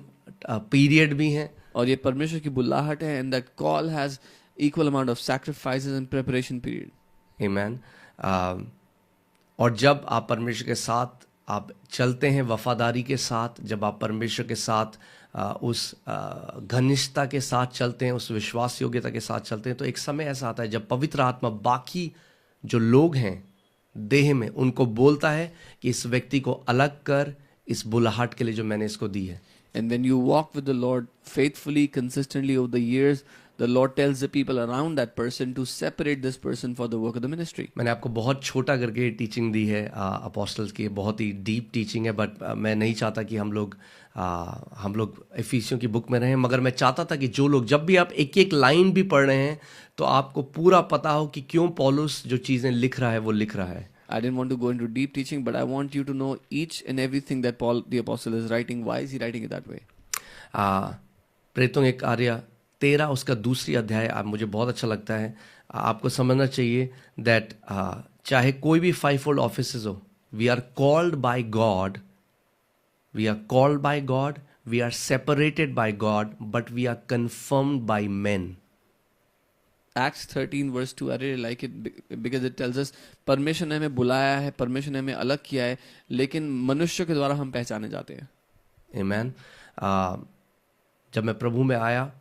period भी हैं। और ये परमेश्वर की बुलाहट है, and that call has equal amount of sacrifices and preparation period. Amen. और जब आप परमेश्वर के साथ आप चलते हैं वफादारी के साथ, जब आप परमेश्वर के साथ उस घनिष्ठता के साथ चलते हैं, उस विश्वास योग्यता के साथ चलते हैं, तो एक समय ऐसा आता है जब पवित्र आत्मा बाकी जो लोग हैं देह में उनको बोलता है कि इस व्यक्ति को अलग कर इस बुलाहट के लिए जो मैंने इसको दी है। And when you walk with the Lord faithfully, consistently over the years, the Lord tells the people around that person to separate this person for the work of the ministry. मैंने आपको बहुत छोटा करके टीचिंग दी है apostles की, बहुत ही deep teaching है, but मैं नहीं चाहता कि हम लोग इफिसियों की बुक में रहें, मगर मैं चाहता था कि जो लोग, जब भी आप एक एक लाइन भी पढ़ रहे हैं तो आपको पूरा पता हो कि क्यों पौलुस जो चीज़ें लिख रहा है वो लिख रहा है. I didn't want to go into deep teaching, but I want you to know each and everything that Paul the apostle is writing. Why is he writing it that way? प्रेरितों के कार्य 13 उसका दूसरी अध्याय मुझे बहुत अच्छा लगता है. आपको समझना चाहिए दैट चाहे कोई भी 5-fold ऑफिसेस हो, we are called by God, we are called by God, we are separated by God, but we are confirmed by men. Acts 13 verse 2, I really like it because it tells us परमेश्वर ने हमें बुलाया है, परमेश्वर ने हमें अलग किया है, लेकिन मनुष्य के द्वारा हम पहचाने जाते हैं. आमेन. जब मैं प्रभु में आया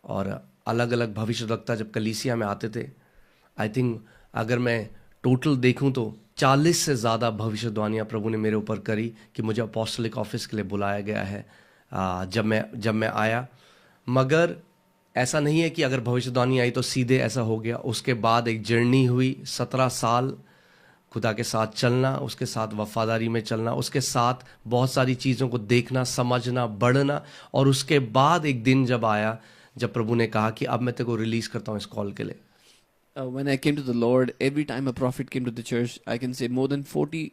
और अलग अलग भविष्यवक्ता जब कलीसिया में आते थे, आई थिंक अगर मैं टोटल देखूं तो 40 से ज़्यादा भविष्यवाणियाँ प्रभु ने मेरे ऊपर करी कि मुझे अपोस्टलिक ऑफिस के लिए बुलाया गया है जब मैं आया. मगर ऐसा नहीं है कि अगर भविष्यवाणी आई तो सीधे ऐसा हो गया. उसके बाद एक जर्नी हुई, 17 साल खुदा के साथ चलना, उसके साथ वफादारी में चलना, उसके साथ बहुत सारी चीज़ों को देखना, समझना, बढ़ना, और उसके बाद एक दिन जब आया जब प्रभु ने कहा कि अब मैं तेरे को रिलीज करता हूँ इस कॉल के लिए. When I came to the Lord, every time a prophet came to the church, I can say more than 40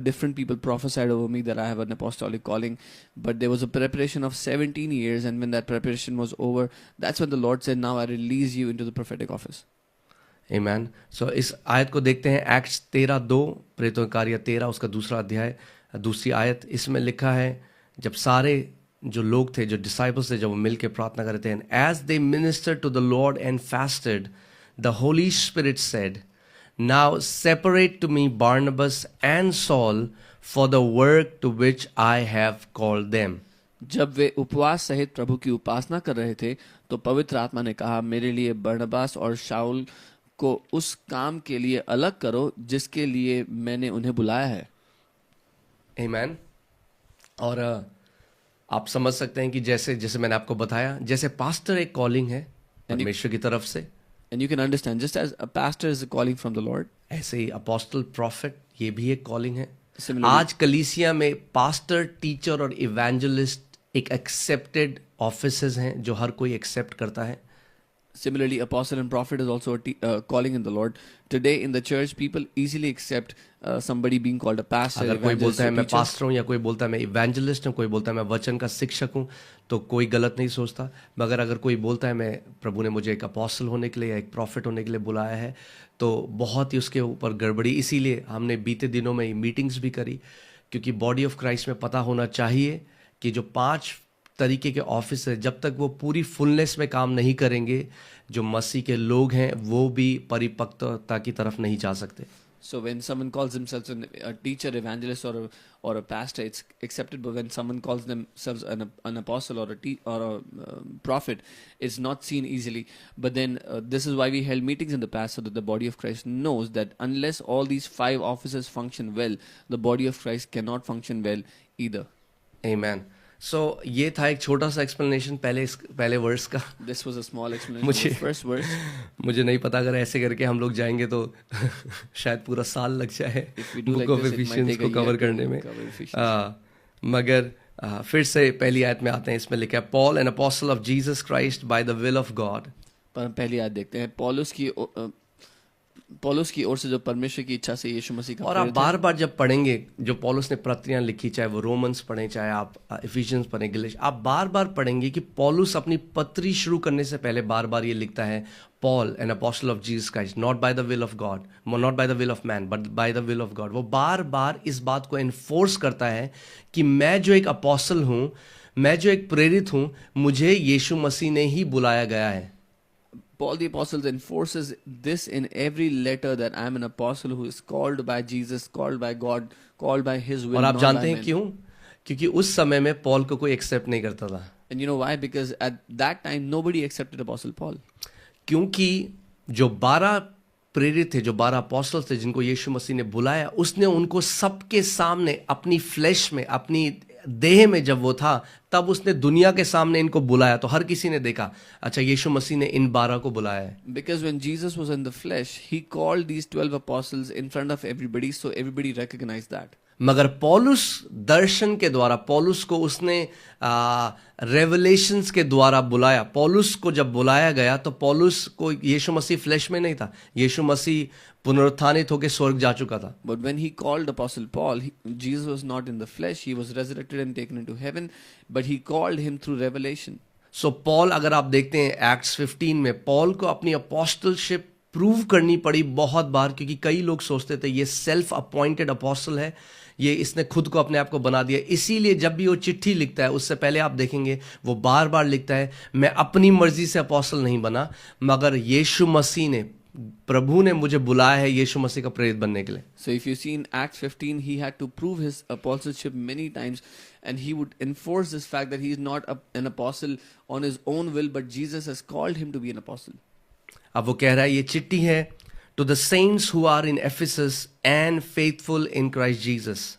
different people prophesied over me that I have an apostolic calling. But there was a preparation of 17 years, and when that preparation was over, that's when the Lord said, now I release you into the prophetic office. Amen. So इस आयत को देखते हैं, acts 13:2, प्रेरितों के कार्य 13 उसका दूसरा अध्याय दूसरी आयत. इसमें लिखा है जब सारे जो लोग थे, जो डिसाइपल्स थे, जब वो मिल के प्रार्थना करते हैं, as they ministered to the Lord and fasted, the Holy Spirit said, now separate to me Barnabas and Saul for the work to which I have called them. जब वे उपवास सहित प्रभु की उपासना कर रहे थे तो पवित्र आत्मा ने कहा, मेरे लिए बरनबास और शाऊल को उस काम के लिए अलग करो जिसके लिए मैंने उन्हें बुलाया है. आमेन. और आप समझ सकते हैं कि जैसे मैंने आपको बताया, जैसे पास्टर एक कॉलिंग है परमेश्वर की तरफ से, and you can understand just as a pastor is a calling from the Lord, ऐसे ही अपोस्टल प्रॉफिट ये भी एक कॉलिंग है. Similarly, आज कलीसिया में पास्टर, टीचर और इवेंजलिस्ट एक एक्सेप्टेड ऑफिसेज हैं जो हर कोई एक्सेप्ट करता है. similarly, apostle and prophet is also a calling in the Lord. Today in the church, people easily accept somebody being called a pastor. अगर कोई evangelist, बोलता है or मैं teacher. पास्टर हूँ, या कोई बोलता है मैं इवेंजलिस्ट हूँ, कोई बोलता है मैं वचन का शिक्षक हूँ, तो कोई गलत नहीं सोचता. मगर अगर कोई बोलता है मैं, प्रभु ने मुझे एक अपोस्टल होने के लिए या एक प्रॉफिट होने के लिए बुलाया है, तो बहुत ही उसके ऊपर गड़बड़ी. इसीलिए हमने बीते दिनों में मीटिंग्स भी करी, क्योंकि बॉडी ऑफ क्राइस्ट में पता होना चाहिए कि जो 5 तरीके के ऑफिस है, जब तक वो पूरी फुलनेस में काम नहीं करेंगे, जो मसीह के लोग हैं वो भी परिपक्वता की तरफ नहीं जा सकते. So when someone calls themselves a teacher, evangelist, or a pastor, it's accepted. But when someone calls themselves an apostle or a prophet, it's not seen easily. But then this is why we held meetings in the past, so that the body of Christ knows that unless all these 5 offices function well, the body of Christ cannot function well either. Amen. So ये था एक छोटा सा explanation पहले verse का. This was a small explanation of the first verse. मुझे नहीं पता, अगर ऐसे करके हम लोग जाएंगे तो शायद पूरा साल लग जाए बुक ऑफ एफिशिएंस को कवर करने में. मगर फिर से पहली आयत में आते हैं. इसमें लिखा है, Paul an apostle of Jesus Christ by the will of God. पर पहली आयत देखते हैं, पौलुस की ओर से जो परमेश्वर की इच्छा से यीशु मसीह का. और आप बार बार जब पढ़ेंगे जो पौलुस ने पत्रियां लिखी, चाहे वो रोमन्स पढ़ें, चाहे आप इफिशियंस पढ़ें, गलातिया, आप बार बार पढ़ेंगे कि पौलुस अपनी पत्री शुरू करने से पहले बार बार ये लिखता है, Paul an apostle of Jesus Christ, not by the will of God, not by the will of man, but by the will of God. वो बार बार इस बात को एनफोर्स करता है कि मैं जो एक अपोस्टल हूँ, मैं जो एक प्रेरित हूँ, मुझे यीशु मसीह ने ही बुलाया गया है. Paul the apostle enforces this in every letter, that I am an apostle who is called by Jesus, called by God, called by His will. और आप not जानते by हैं men. क्यों? क्योंकि उस समय में पॉल को कोई एक्सेप्ट नहीं करता था. And you know why? Because at that time nobody accepted Apostle Paul. क्योंकि जो 12 प्रेरित थे, जो 12 अपोस्टल्स थे जिनको यीशु मसीह ने बुलाया, उसने उनको सबके सामने अपनी फ्लैश में, अपनी देह में जब वो था तब उसने दुनिया के सामने इनको बुलाया, तो हर किसी ने देखा अच्छा यीशु मसीह ने इन 12 को बुलाया है. Because when Jesus was in the flesh, he called these 12 apostles in front of everybody, so everybody recognized that. मगर पौलुस दर्शन के द्वारा, पौलुस को उसने रेवलेशंस के द्वारा बुलाया. पौलुस को जब बुलाया गया तो पौलुस को यीशु मसीह फ्लेश में नहीं था, यीशु मसीह पुनरुत्थानित होकर स्वर्ग जा चुका था. But when he called Apostle Paul, Jesus was not in the flesh, he was resurrected and taken into heaven, but he called him through revelation. So Paul, अगर आप देखते हैं एक्ट्स 15 में, पॉल को अपनी अपोस्टलशिप प्रूव करनी पड़ी बहुत बार, क्योंकि कई लोग सोचते थे ये सेल्फ अपॉइंटेड अपोस्टल है, ये इसने खुद को अपने आप को बना दिया. इसीलिए जब भी वो चिट्ठी लिखता है उससे पहले आप देखेंगे वो बार बार लिखता है मैं अपनी मर्जी से अपोस्टल नहीं बना, मगर यीशु मसीह ने, प्रभु ने मुझे बुलाया है यीशु मसीह का प्रेरित बनने के लिए. So if you see in Acts 15, he had to prove his apostleship many times, and he would enforce this fact that he is not an apostle on his own will, but Jesus has called him to be an apostle. अब वो कह रहा है ये चिट्ठी है to the saints who are in Ephesus and faithful in Christ Jesus.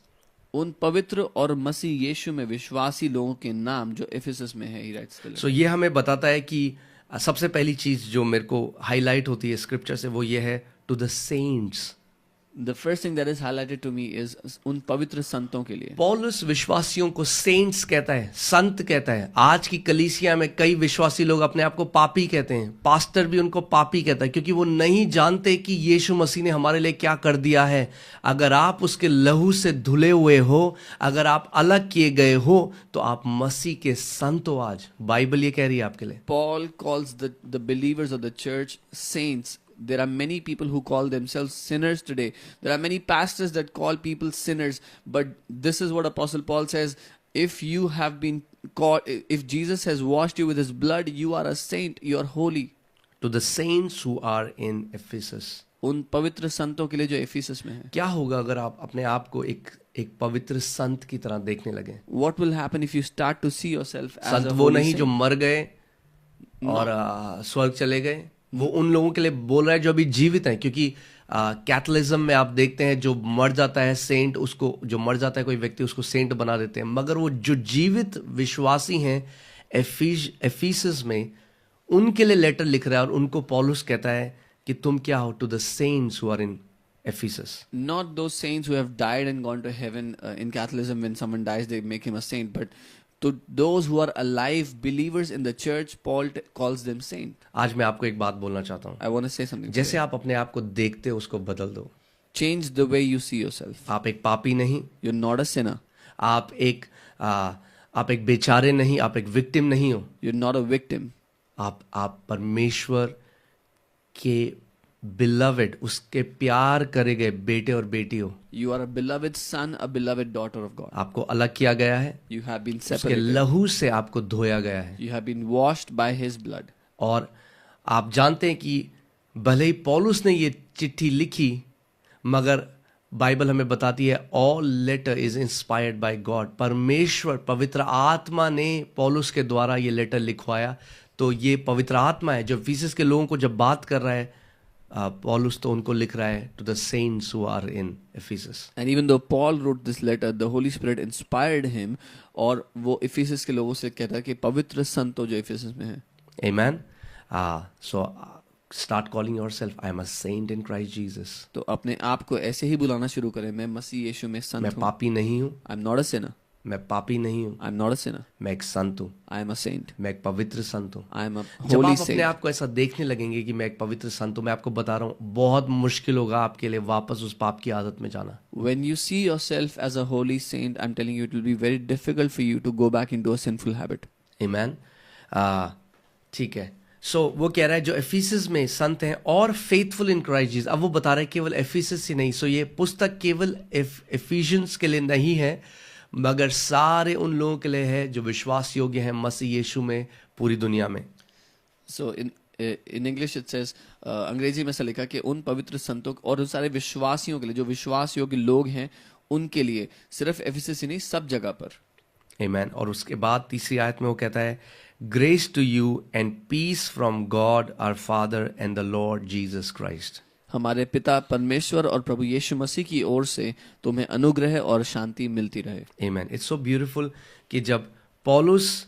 उन पवित्र और मसीह यीशु में विश्वासी लोगों के नाम जो एफिसस में है, he writes the letter. सो ये हमें बताता है कि सबसे पहली चीज जो मेरे को हाईलाइट होती है स्क्रिप्चर से वो ये है to the saints. The first thing that is highlighted to me is उन पवित्र संतों के लिए. पौलुस विश्वासियों को सेंट्स कहता है, संत कहता है. आज की कलीसिया में कई विश्वासी लोग अपने आप को पापी कहते हैं, पास्टर भी उनको पापी कहता है, क्योंकि वो नहीं जानते कि यीशु मसीह ने हमारे लिए क्या कर दिया है. अगर आप उसके लहू से धुले हुए हो, अगर आप अलग किए गए हो, तो आप मसीह के संत हो. आज बाइबल ये कह रही है आपके लिए. Paul calls the believers of the church saints. There are many people who call themselves sinners today. There are many pastors that call people sinners. But this is what Apostle Paul says. If you have been called, if Jesus has washed you with his blood, you are a saint, you are holy. To the saints who are in Ephesus. उन पवित्र संतों के लिए जो Ephesus में है. क्या होगा अगर आप अपने आप को एक पवित्र संत की तरह देखने लगे? What will happen if you start to see yourself as Sant a वो holy नहीं saint? जो मर गए और स्वर्ग चले गए. वो उन लोगों के लिए बोल रहा है जो अभी जीवित हैं, क्योंकि कैथलिज्म में आप देखते हैं जो मर जाता है सेंट, उसको, जो मर जाता है कोई व्यक्ति उसको सेंट बना देते हैं. मगर वो जो जीवित विश्वासी हैं एफिसस में, उनके लिए लेटर लिख रहा है और उनको पौलुस कहता है कि तुम क्या हो. To the saints who are in Ephesus. Not those saints who have died and gone to heaven. In Catholicism, when someone dies, they make him a saint. But to those who are alive, believers in the church, Paul calls them saint. आज मैं आपको एक बात बोलना चाहता हूँ. I want to say something. जैसे आप अपने आप को देखते हो उसको बदल दो. Change the way you see yourself. आप एक पापी नहीं, You're not a sinner. आप एक बेचारे नहीं, आप एक विक्टिम नहीं हो. You're not a victim. आप परमेश्वर के बिलवेड, उसके प्यार करे गए बेटे और बेटी हो. You are a beloved son, a beloved daughter of God. आपको अलग किया गया है, You have been उसके separated. लहू से आपको धोया गया है. You have been washed by His blood. और आप जानते हैं कि भले ही पौलुस ने ये चिट्ठी लिखी, मगर बाइबल हमें बताती है all letter is inspired by God. परमेश्वर, पवित्र आत्मा ने पौलुस के द्वारा ये लेटर लिखवाया. तो ये पवित्र आत्मा है जो एफिसस के लोगों को जब बात कर रहा है, पौलुस तो उनको लिख रहा है to the saints who are in Ephesus. And even though Paul wrote this letter, the Holy Spirit inspired him, और वो एफिसस के लोगों से कहता है कि पवित्र संतों जो एफिसस में है. Amen. So start calling yourself, I am a saint in Christ Jesus. तो अपने आप को ऐसे ही बुलाना शुरू करें, मैं मसीह यीशु में संत मैं हूँ. पापी नहीं हूँ, I'm not a sinner. मैं पापी नहीं हूँ, I'm not a sinner. मैं एक संत हूँ, I am a saint. मैं एक पवित्र संत हूँ. I am a जब holy आप अपने saint. आप को ऐसा देखने लगेंगे कि मैं एक पवित्र संत हूँ, मैं आपको बता रहा हूँ बहुत मुश्किल होगा आपके लिए वापस उस पाप की आदत में जाना. When you see yourself as a holy saint, I'm telling you, it will be very difficult for you to go back into a sinful habit. Amen. ठीक है. सो वो कह रहा है जो एफिसस में संत हैं और फेथफुल इन क्राइस्ट जीसस. अब वो बता रहा है केवल एफिसस ही नहीं. सो ये पुस्तक केवल एफिशियंस के लिए नहीं है, मगर सारे उन लोगों के लिए है जो विश्वास योग्य हैं मसीह यीशु में पूरी दुनिया में. So in English it says, अंग्रेजी में ऐसा लिखा कि उन पवित्र संतों और उन सारे विश्वासियों के लिए जो विश्वास योग्य लोग हैं, उनके लिए, सिर्फ एफिसस ही नहीं, सब जगह पर. Amen. और उसके बाद तीसरी आयत में वो कहता है grace to you and peace from God our father and the lord Jesus Christ. हमारे पिता परमेश्वर और प्रभु यीशु मसीह की ओर से तुम्हें अनुग्रह और शांति मिलती रहे। Amen. It's so beautiful कि जब पौलुस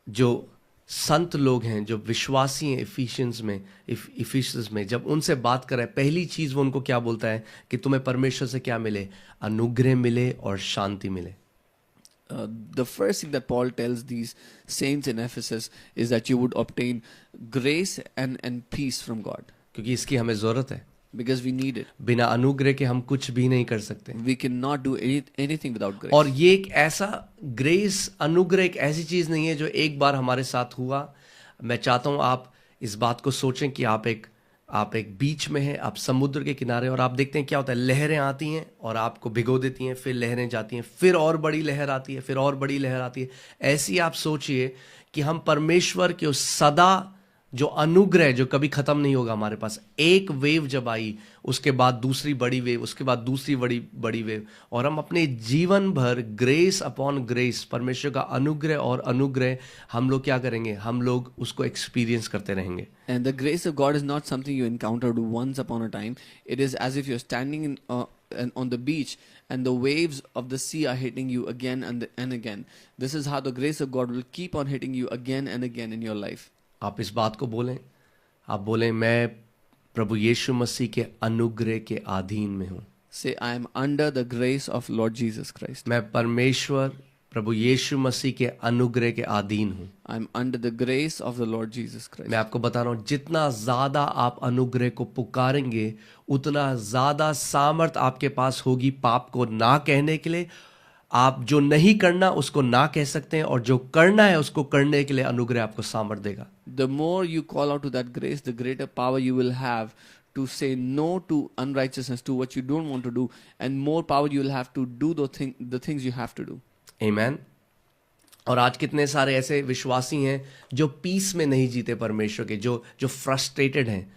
जो संत लोग हैं, जो विश्वासी हैं इफिशियंस में जब उनसे बात कर रहे हैं, पहली चीज वो उनको क्या बोलता है कि तुम्हें परमेश्वर से क्या मिले? अनुग्रह मिले और शांति मिले। The first thing that Paul tells these saints in Ephesus is that you would obtain grace and peace from God, क्योंकि इसकी हमें जरूरत है। because we need it. बिना अनुग्रह के हम कुछ भी नहीं कर सकते। We cannot do anything without grace. और ये एक ऐसा ग्रेस, अनुग्रह एक ऐसी चीज नहीं है जो एक बार हमारे साथ हुआ। मैं चाहता हूं आप इस बात को सोचें कि आप एक बीच में हैं, आप समुद्र के किनारे, और आप देखते हैं क्या होता है, लहरें आती हैं और आपको भिगो देती हैं, फिर लहरें जाती हैं, फिर और बड़ी लहर आती है, फिर और बड़ी लहर आती है। ऐसी आप सोचिए कि हम परमेश्वर के उस सदा जो अनुग्रह जो कभी खत्म नहीं होगा हमारे पास, एक वेव जब आई, उसके बाद दूसरी बड़ी वेव, उसके बाद दूसरी बड़ी वेव, और हम अपने जीवन भर ग्रेस अपॉन ग्रेस, परमेश्वर का अनुग्रह और अनुग्रह हम लोग क्या करेंगे? हम लोग उसको एक्सपीरियंस करते रहेंगे। And the grace of God is not something you encountered once upon a time. It is as if you're standing on the beach and the waves of the sea are hitting you again and again. This is how the grace of God will keep on hitting you again and again in your life. आप इस बात को बोलें, आप बोलें मैं प्रभु यीशु मसीह के अनुग्रह के अधीन में हूँ। Say, I am under the grace of Lord Jesus Christ. मैं परमेश्वर प्रभु यीशु मसीह के अनुग्रह के अधीन हूँ। I am under the grace of the Lord Jesus Christ. मैं आपको बता रहा हूँ, जितना ज्यादा आप अनुग्रह को पुकारेंगे, उतना ज्यादा सामर्थ आपके पास होगी पाप को ना कहने के लिए। आप जो नहीं करना उसको ना कह सकते हैं, और जो करना है उसको करने के लिए अनुग्रह आपको सामर्थ देगा। The more you call out to that grace, the greater power you will have to say no to unrighteousness, to what you don't want to do, and more power you will have to do the things you have to do. Amen. और आज कितने सारे ऐसे विश्वासी हैं जो piece में नहीं जीते परमेश्वर के, जो फ्रस्ट्रेटेड हैं,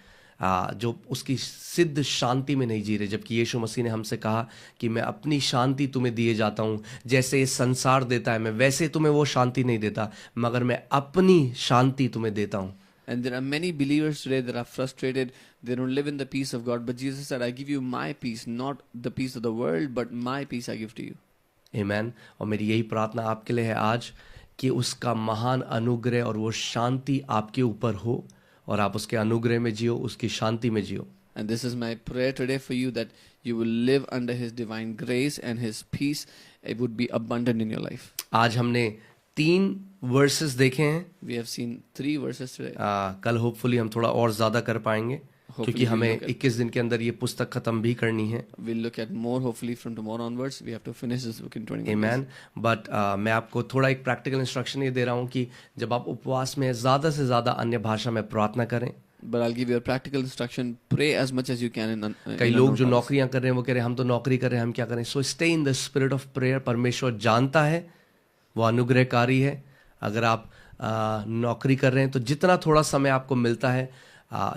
जो उसकी सिद्ध शांति में नहीं जी रहे, जबकि यीशु मसीह ने हमसे कहा कि मैं अपनी शांति तुम्हें दिए जाता हूँ, जैसे ये संसार देता है मैं वैसे तुम्हें वो शांति नहीं देता, मगर मैं अपनी शांति तुम्हें देता हूँ। And there are many believers today that are frustrated. They don't live in the peace of God. But Jesus said, I give you my peace, not the peace of the world, but my peace I give to you. Amen. और मेरी यही प्रार्थना आपके लिए है आज कि उसका महान अनुग्रह और वो शांति आपके ऊपर हो, और आप उसके अनुग्रह में जियो, उसकी शांति में जियो। And this is my prayer today for you, that you will live under His divine grace and His peace. It would be abundant in your life. आज हमने 3 वर्सेस देखे हैं। We have seen 3 verses today. कल hopefully हम थोड़ा और ज़्यादा कर पाएंगे, क्योंकि हमें 21 दिन के अंदर ये पुस्तक खत्म भी करनी है। We'll look at more hopefully from tomorrow onwards. We have to finish this book in 21 days. Amen. But मैं आपको थोड़ा एक प्रैक्टिकल इंस्ट्रक्शन ये दे रहा हूँ कि जब आप उपवास में ज़्यादा से ज़्यादा अन्य भाषा में प्रार्थना करें। But I'll give you a practical instruction. Pray as much as you can in कई लोग जो नौकरियां कर रहे हैं वो कह रहे हैं हम तो नौकरी कर रहे हैं, हम क्या करें? So stay in the spirit of prayer. परमेश्वर जानता है, वो अनुग्रहकारी है। अगर आप नौकरी कर रहे हैं तो जितना थोड़ा समय आपको मिलता है,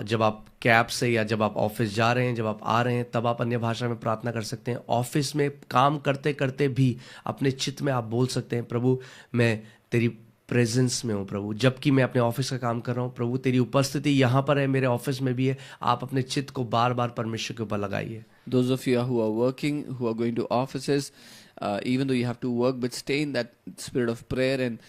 जब आप कैब से या जब आप ऑफिस जा रहे हैं, जब आप आ रहे हैं, तब आप अन्य भाषा में प्रार्थना कर सकते हैं। ऑफिस में काम करते करते भी अपने चित्त में आप बोल सकते हैं, प्रभु मैं तेरी प्रेजेंस में हूँ, प्रभु जबकि मैं अपने ऑफिस का काम कर रहा हूँ, प्रभु तेरी उपस्थिति यहाँ पर है, मेरे ऑफिस में भी है। आप अपने चित्त को बार बार परमेश्वर के ऊपर लगाइए। Those of you who are working, who are going to offices, even though you have to work, but stay in that spirit of prayer and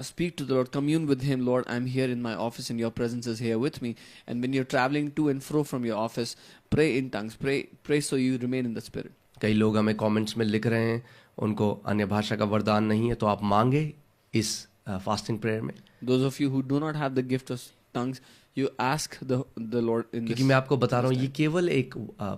speak to the Lord, commune with Him. Lord, I'm here in my office and your presence is here with me. And when you're traveling to and fro from your office, pray in tongues, pray so you remain in the spirit. कई लोग हमें comments में लिख रहे हैं उनको अन्य भाषा का वरदान नहीं है, तो आप मांगे इस फास्टिंग प्रेयर में। Those of you who do not have the gift of tongues, you ask the Lord in this. क्योंकि मैं आपको बता रहा हूँ ये केवल एक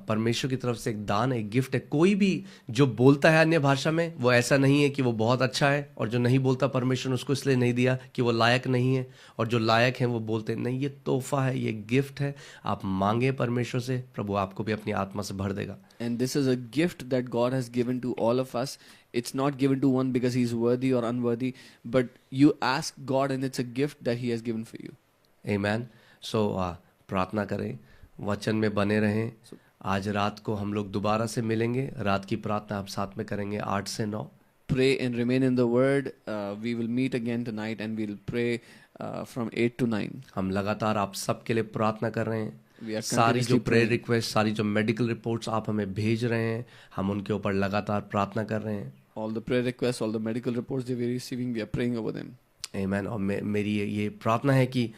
परमेश्वर की तरफ से एक दान है, एक गिफ्ट है। कोई भी जो बोलता है अन्य भाषा में वो ऐसा नहीं है कि वो बहुत अच्छा है, और जो नहीं बोलता परमेश्वर ने उसको इसलिए नहीं दिया कि वो लायक नहीं है, और जो लायक है वो बोलते नहीं। ये तोहफा है, ये गिफ्ट है। आप मांगे परमेश्वर से, प्रभु आपको भी अपनी आत्मा से भर देगा। And this is a gift that God has given to all of us. It's not given to one because he's worthy or unworthy, but you ask God and it's a gift that he has given for you. Amen. So प्रार्थना करें, वचन में बने रहें। आज रात को हम लोग दोबारा से मिलेंगे, रात की प्रार्थना आप साथ में करेंगे 8 से 9। Pray and remain in the word. We will meet again tonight and we'll pray from 8 to 9. हम लगातार आप सबके लिए प्रार्थना कर रहे हैं। We are सारी जो continuously प्रेयर praying. रिक्वेस्ट, सारी जो मेडिकल रिपोर्ट्स आप हमें भेज रहे हैं, हम उनके ऊपर लगातार प्रार्थना कर रहे हैं। All the prayer requests, all the medical reports that we're receiving, we are praying over them. आमीन। और मेरी ये प्रार्थना है कि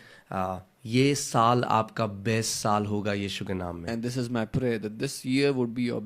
ये साल आपका बेस्ट साल होगा यीशु के नाम में। And this is my prayer that this year would be your